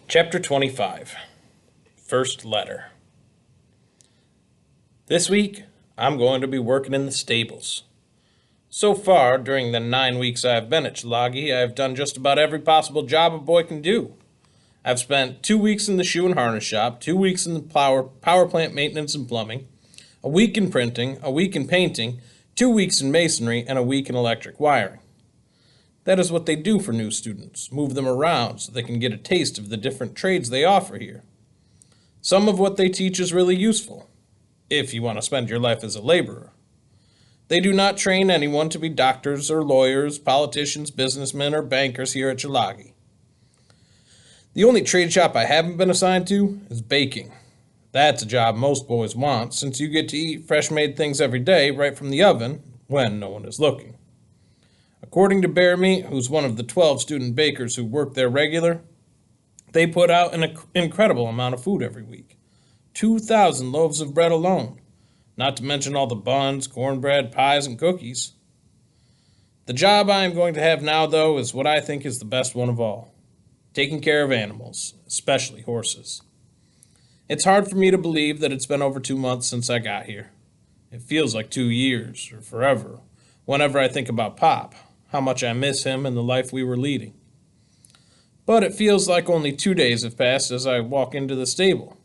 Chapter 25. First Letter. This week, I'm going to be working in the stables. So far, during the 9 weeks I've been at Tulagi, I've done just about every possible job a boy can do. I've spent 2 weeks in the shoe and harness shop, 2 weeks in the power plant maintenance and plumbing, a week in printing, a week in painting, 2 weeks in masonry, and a week in electric wiring. That is what they do for new students, move them around so they can get a taste of the different trades they offer here. Some of what they teach is really useful, if you want to spend your life as a laborer. They do not train anyone to be doctors or lawyers, politicians, businessmen, or bankers here at Tulagi. The only trade shop I haven't been assigned to is baking. That's a job most boys want, since you get to eat fresh-made things every day right from the oven when no one is looking. According to Bearme, who's one of the 12 student bakers who work there regular, they put out an incredible amount of food every week. 2,000 loaves of bread alone, not to mention all the buns, cornbread, pies, and cookies. The job I am going to have now, though, is what I think is the best one of all. Taking care of animals, especially horses. It's hard for me to believe that it's been over 2 months since I got here. It feels like 2 years, or forever, whenever I think about Pop, how much I miss him and the life we were leading. But it feels like only 2 days have passed as I walk into the stable.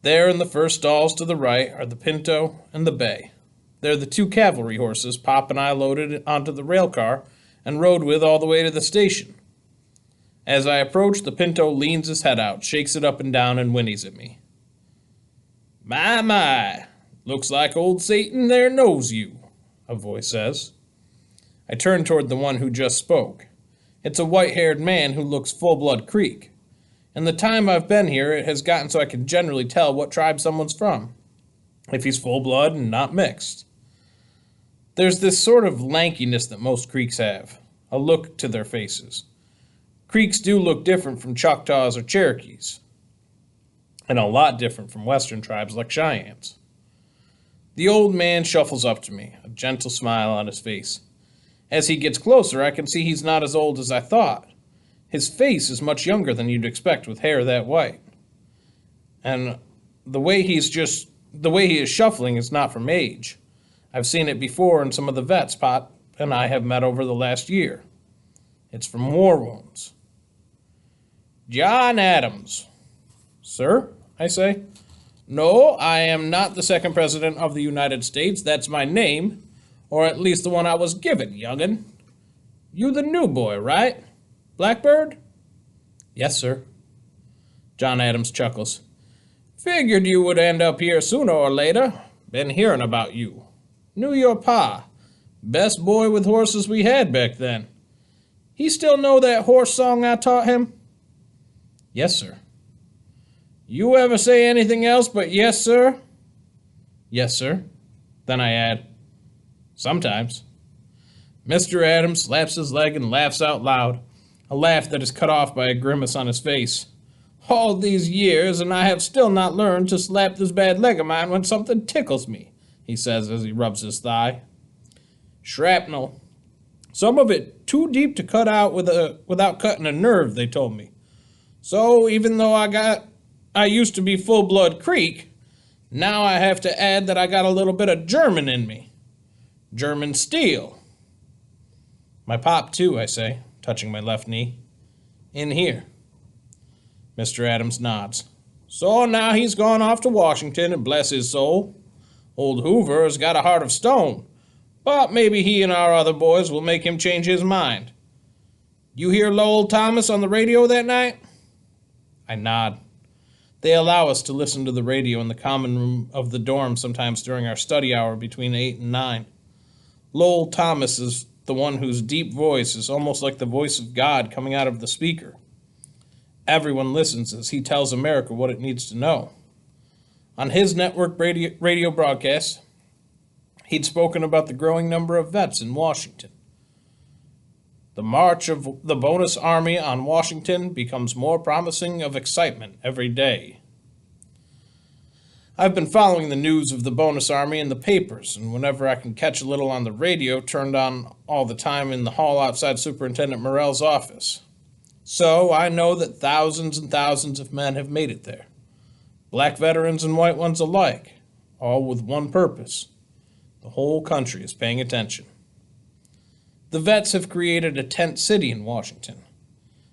There in the first stalls to the right are the Pinto and the Bay. They're the 2 cavalry horses Pop and I loaded onto the rail car and rode with all the way to the station. As I approach, the Pinto leans his head out, shakes it up and down, and whinnies at me. My, looks like old Satan there knows you," a voice says. I turn toward the one who just spoke. It's a white-haired man who looks full-blood Creek. In the time I've been here, it has gotten so I can generally tell what tribe someone's from, if he's full-blood and not mixed. There's this sort of lankiness that most Creeks have, a look to their faces. Creeks do look different from Choctaws or Cherokees, and a lot different from Western tribes like Cheyennes. The old man shuffles up to me, a gentle smile on his face. As he gets closer, I can see he's not as old as I thought. His face is much younger than you'd expect with hair that white. And the way he is shuffling is not from age. I've seen it before in some of the vets Pop and I have met over the last year. It's from war wounds. "John Adams." "Sir?" I say. "No, I am not the second president of the United States. That's my name. Or at least the one I was given, young'un. You the new boy, right? Blackbird?" "Yes, sir." John Adams chuckles. "Figured you would end up here sooner or later. Been hearing about you. Knew your pa. Best boy with horses we had back then. He still know that horse song I taught him?" "Yes, sir." "You ever say anything else but yes, sir?" "Yes, sir." Then I add, "Sometimes." Mr. Adams slaps his leg and laughs out loud, a laugh that is cut off by a grimace on his face. "All these years, and I have still not learned to slap this bad leg of mine when something tickles me," he says as he rubs his thigh. "Shrapnel. Some of it too deep to cut out without cutting a nerve, they told me. So even though I used to be full-blood Creek, now I have to add that I got a little bit of German in me. German steel." "My pop, too," I say, touching my left knee. "In here." Mr. Adams nods. "So now he's gone off to Washington, and bless his soul. Old Hoover has got a heart of stone, but maybe he and our other boys will make him change his mind. You hear Lowell Thomas on the radio that night?" I nod. They allow us to listen to the radio in the common room of the dorm sometimes during our study hour between 8 and 9. Lowell Thomas is the one whose deep voice is almost like the voice of God coming out of the speaker. Everyone listens as he tells America what it needs to know. On his network radio broadcast, he'd spoken about the growing number of vets in Washington. The march of the Bonus Army on Washington becomes more promising of excitement every day. I've been following the news of the Bonus Army in the papers, and whenever I can catch a little on the radio, turned on all the time in the hall outside Superintendent Morrell's office. So I know that thousands and thousands of men have made it there. Black veterans and white ones alike, all with one purpose. The whole country is paying attention. The vets have created a tent city in Washington.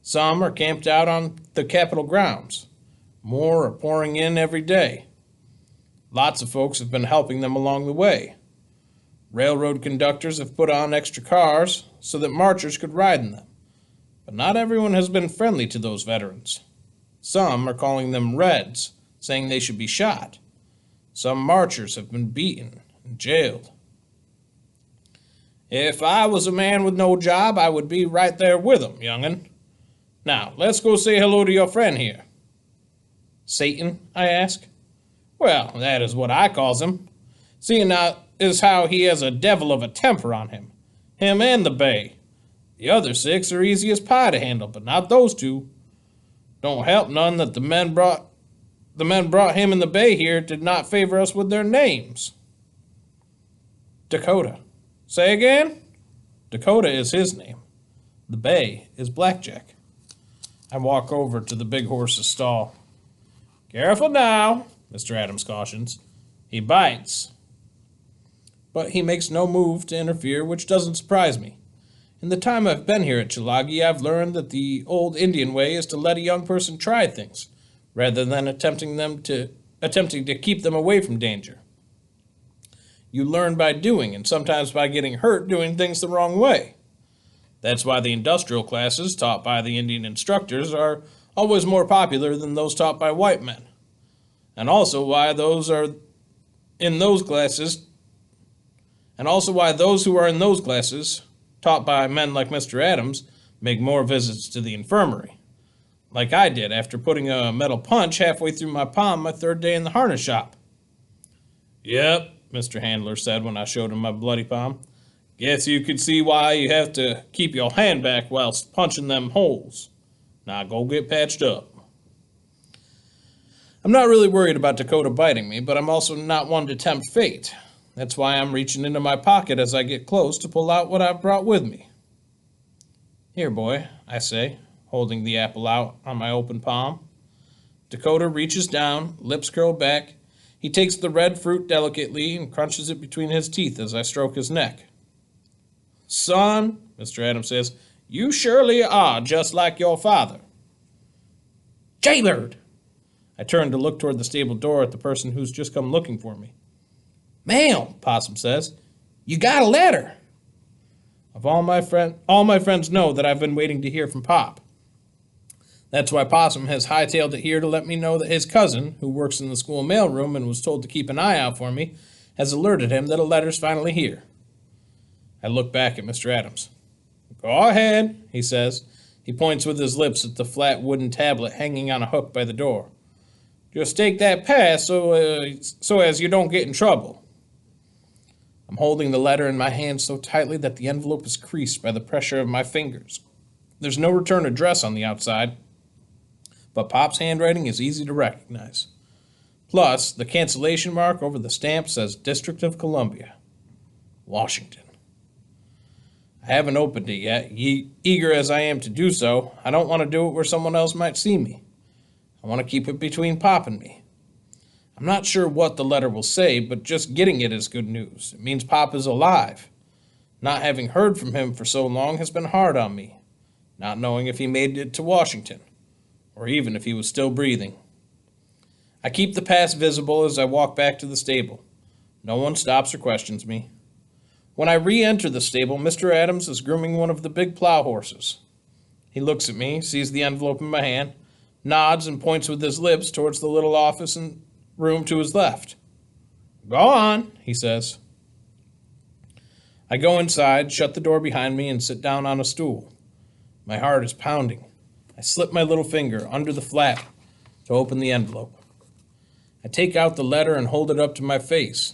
Some are camped out on the Capitol grounds. More are pouring in every day. Lots of folks have been helping them along the way. Railroad conductors have put on extra cars so that marchers could ride in them. But not everyone has been friendly to those veterans. Some are calling them Reds, saying they should be shot. Some marchers have been beaten and jailed. If I was a man with no job, I would be right there with 'em, young'un. Now, let's go say hello to your friend here. Satan, I ask. Well, that is what I calls him. Seeing now is how he has a devil of a temper on him. Him and the bay. The other 6 are easy as pie to handle, but not those 2. Don't help none that the men brought him and the bay here did not favor us with their names. Dakota. Say again? Dakota is his name. The bay is Blackjack. I walk over to the big horse's stall. Careful now, Mr. Adams cautions. He bites. But he makes no move to interfere, which doesn't surprise me. In the time I've been here at Tulagi, I've learned that the old Indian way is to let a young person try things, rather than attempting to keep them away from danger. You learn by doing, and sometimes by getting hurt doing things the wrong way. That's why the industrial classes taught by the Indian instructors are always more popular than those taught by white men. And also why those who are in those classes, taught by men like Mr. Adams, make more visits to the infirmary. Like I did after putting a metal punch halfway through my palm my 3rd day in the harness shop. Yep, Mr. Handler said when I showed him my bloody palm. Guess you could see why you have to keep your hand back whilst punching them holes. Now go get patched up. I'm not really worried about Dakota biting me, but I'm also not one to tempt fate. That's why I'm reaching into my pocket as I get close to pull out what I've brought with me. Here, boy, I say, holding the apple out on my open palm. Dakota reaches down, lips curl back. He takes the red fruit delicately and crunches it between his teeth as I stroke his neck. Son, Mr. Adams says, you surely are just like your father. Jaybird! I turn to look toward the stable door at the person who's just come looking for me. Ma'am, Possum says, you got a letter. All my friends know that I've been waiting to hear from Pop. That's why Possum has hightailed it here to let me know that his cousin, who works in the school mailroom and was told to keep an eye out for me, has alerted him that a letter's finally here. I look back at Mr. Adams. Go ahead, he says. He points with his lips at the flat wooden tablet hanging on a hook by the door. Just take that pass so as you don't get in trouble. I'm holding the letter in my hand so tightly that the envelope is creased by the pressure of my fingers. There's no return address on the outside, but Pop's handwriting is easy to recognize. Plus, the cancellation mark over the stamp says District of Columbia, Washington. I haven't opened it yet, eager as I am to do so. I don't want to do it where someone else might see me. I want to keep it between Pop and me. I'm not sure what the letter will say, but just getting it is good news. It means Pop is alive. Not having heard from him for so long has been hard on me, not knowing if he made it to Washington, or even if he was still breathing. I keep the pass visible as I walk back to the stable. No one stops or questions me. When I re-enter the stable, Mr. Adams is grooming one of the big plow horses. He looks at me, sees the envelope in my hand, nods and points with his lips towards the little office and room to his left. Go on, he says. I go inside, shut the door behind me, and sit down on a stool. My heart is pounding. I slip my little finger under the flap to open the envelope. I take out the letter and hold it up to my face.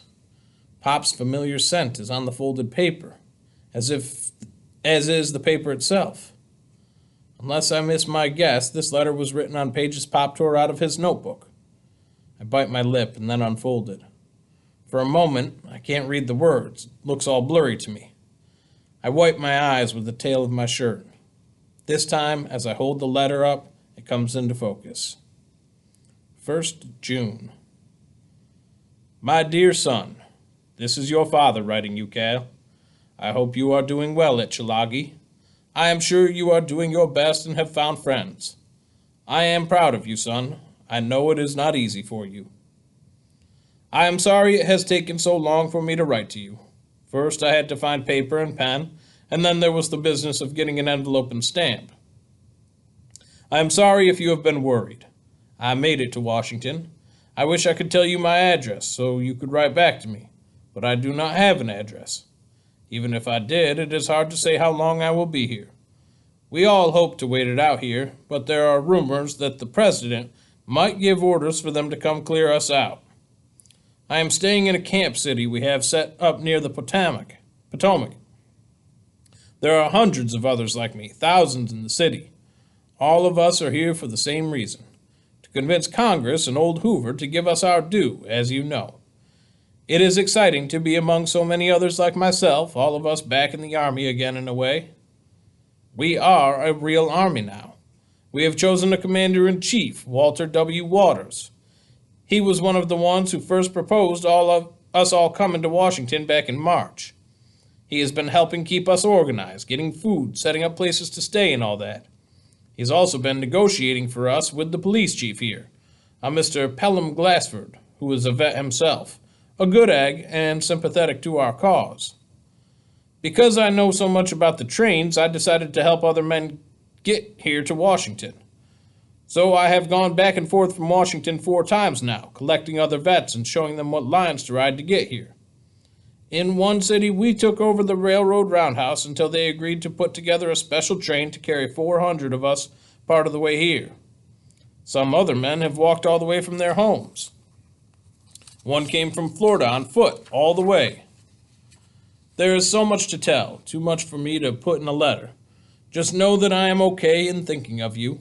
Pop's familiar scent is on the folded paper, as is the paper itself. Unless I miss my guess, this letter was written on pages Pop tore out of his notebook. I bite my lip and then unfold it. For a moment, I can't read the words. It looks all blurry to me. I wipe my eyes with the tail of my shirt. This time, as I hold the letter up, it comes into focus. 1st June. My dear son, this is your father writing you, Cal. I hope you are doing well at Chilagi. I am sure you are doing your best and have found friends. I am proud of you, son. I know it is not easy for you. I am sorry it has taken so long for me to write to you. First, I had to find paper and pen, and then there was the business of getting an envelope and stamp. I am sorry if you have been worried. I made it to Washington. I wish I could tell you my address so you could write back to me, but I do not have an address. Even if I did, it is hard to say how long I will be here. We all hope to wait it out here, but there are rumors that the president might give orders for them to come clear us out. I am staying in a camp city we have set up near the Potomac. There are hundreds of others like me, thousands in the city. All of us are here for the same reason, to convince Congress and old Hoover to give us our due, as you know. It is exciting to be among so many others like myself, all of us back in the Army again in a way. We are a real Army now. We have chosen a Commander-in-Chief, Walter W. Waters. He was one of the ones who first proposed us all coming to Washington back in March. He has been helping keep us organized, getting food, setting up places to stay and all that. He's also been negotiating for us with the police chief here, a Mr. Pelham Glassford, who is a vet himself, a good egg and sympathetic to our cause. Because I know so much about the trains, I decided to help other men get here to Washington. So I have gone back and forth from Washington 4 times now, collecting other vets and showing them what lines to ride to get here. In one city, we took over the railroad roundhouse until they agreed to put together a special train to carry 400 of us part of the way here. Some other men have walked all the way from their homes. One came from Florida on foot, all the way. There is so much to tell, too much for me to put in a letter. Just know that I am okay in thinking of you,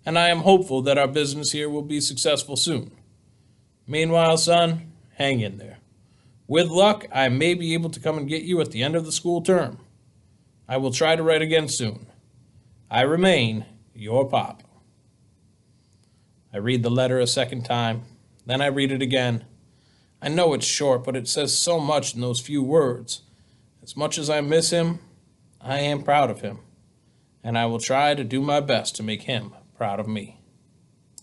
and I am hopeful that our business here will be successful soon. Meanwhile, son, hang in there. With luck, I may be able to come and get you at the end of the school term. I will try to write again soon. I remain, your Pop. I read the letter a second time, then I read it again. I know it's short, but it says so much in those few words. As much as I miss him, I am proud of him, and I will try to do my best to make him proud of me.